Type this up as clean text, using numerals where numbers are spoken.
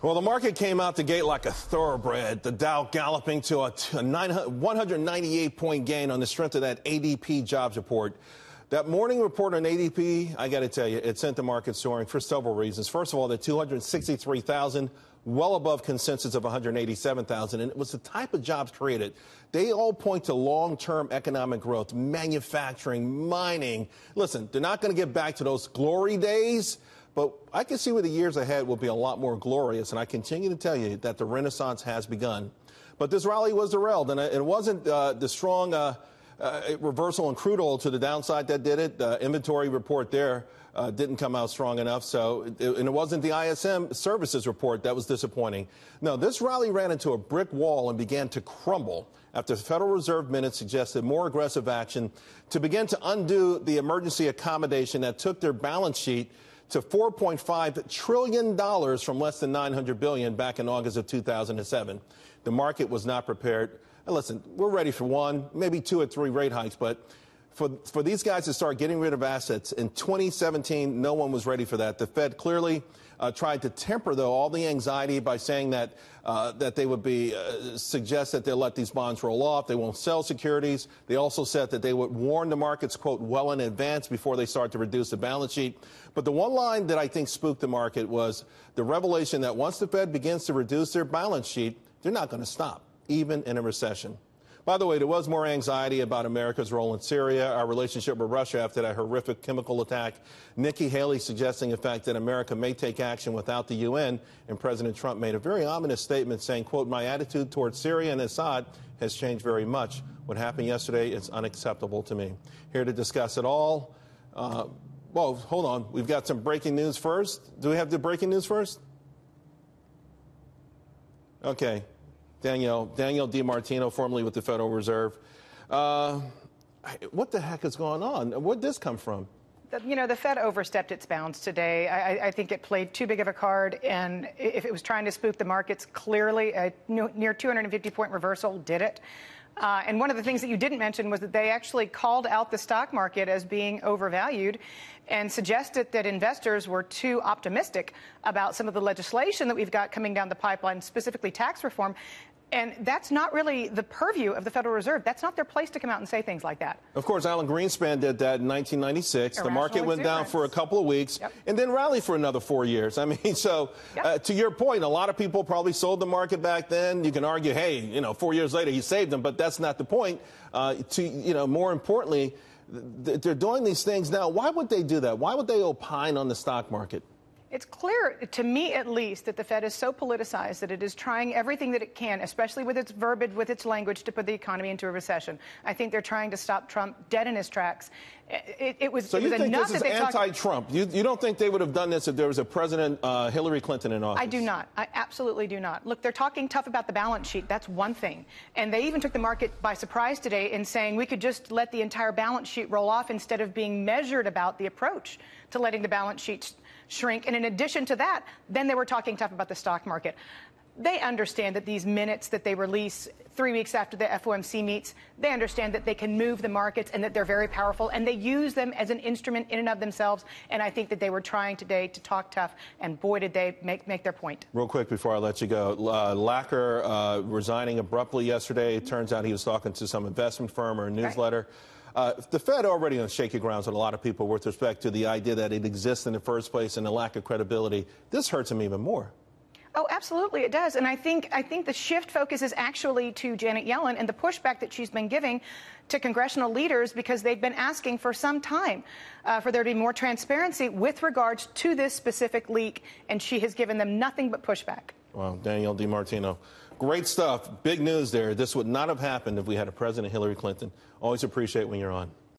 Well, the market came out the gate like a thoroughbred, the Dow galloping to a 198-point gain on the strength of that ADP jobs report. That morning report on ADP, I got to tell you, it sent the market soaring for several reasons. First of all, the 263,000, well above consensus of 187,000, and it was the type of jobs created. They all point to long-term economic growth, manufacturing, mining. Listen, they're not going to get back to those glory days, but I can see where the years ahead will be a lot more glorious, and I continue to tell you that the renaissance has begun. But this rally was derailed, and it wasn't the strong reversal in crude oil to the downside that did it. The inventory report there didn't come out strong enough, and it wasn't the ISM services report that was disappointing. No, this rally ran into a brick wall and began to crumble after the Federal Reserve minutes suggested more aggressive action to begin to undo the emergency accommodation that took their balance sheet to $4.5 trillion from less than $900 billion back in August of 2007. The market was not prepared. And listen, we're ready for one, maybe 2 or 3 rate hikes, but for these guys to start getting rid of assets in 2017, no one was ready for that. The Fed clearly tried to temper, though, all the anxiety by saying that they would suggest that they'll let these bonds roll off. They won't sell securities. They also said that they would warn the markets, quote, well in advance before they start to reduce the balance sheet. But the one line that I think spooked the market was the revelation that once the Fed begins to reduce their balance sheet, they're not going to stop, even in a recession. By the way, there was more anxiety about America's role in Syria, our relationship with Russia after that horrific chemical attack. Nikki Haley suggesting, in fact, that America may take action without the UN. And President Trump made a very ominous statement saying, quote, my attitude towards Syria and Assad has changed very much. What happened yesterday is unacceptable to me. Here to discuss it all. Well, hold on. We've got some breaking news first. Do we have the breaking news first? Okay. Danielle DiMartino, formerly with the Federal Reserve. What the heck is going on? Where'd this come from? You know, the Fed overstepped its bounds today. I think it played too big of a card, and if it was trying to spook the markets, clearly a near 250-point reversal did it. And one of the things that you didn't mention was that they actually called out the stock market as being overvalued and suggested that investors were too optimistic about some of the legislation that we've got coming down the pipeline, specifically tax reform. And that's not really the purview of the Federal Reserve. That's not their place to come out and say things like that. Of course, Alan Greenspan did that in 1996. The market went down for a couple of weeks and then rallied for another 4 years. I mean, so to your point, a lot of people probably sold the market back then. You can argue, hey, 4 years later, he saved them. But that's not the point. More importantly, they're doing these things now. Why would they do that? Why would they opine on the stock market? It's clear, to me at least, that the Fed is so politicized that it is trying everything that it can, especially with its verbiage, with its language, to put the economy into a recession. I think they're trying to stop Trump dead in his tracks. So you think this is anti-Trump? You don't think they would have done this if there was a President Hillary Clinton in office? I do not. I absolutely do not. Look, they're talking tough about the balance sheet. That's one thing. And they even took the market by surprise today in saying we could just let the entire balance sheet roll off instead of being measured about the approach to letting the balance sheet shrink. And in addition to that, then they were talking tough about the stock market. They understand that these minutes that they release 3 weeks after the FOMC meets, they understand that they can move the markets and that they're very powerful, and they use them as an instrument in and of themselves. And I think that they were trying today to talk tough, and boy, did they make their point. Real quick before I let you go, Lacker resigning abruptly yesterday. It turns out he was talking to some investment firm or a newsletter. The Fed already on shaky grounds with a lot of people with respect to the idea that it exists in the first place and the lack of credibility. This hurts them even more. Oh, absolutely, it does. And I think the shift focuses actually to Janet Yellen and the pushback that she's been giving to congressional leaders because they've been asking for some time for there to be more transparency with regards to this specific leak, and she has given them nothing but pushback. Wow, Danielle DiMartino. Great stuff. Big news there. This would not have happened if we had a President Hillary Clinton. Always appreciate when you're on.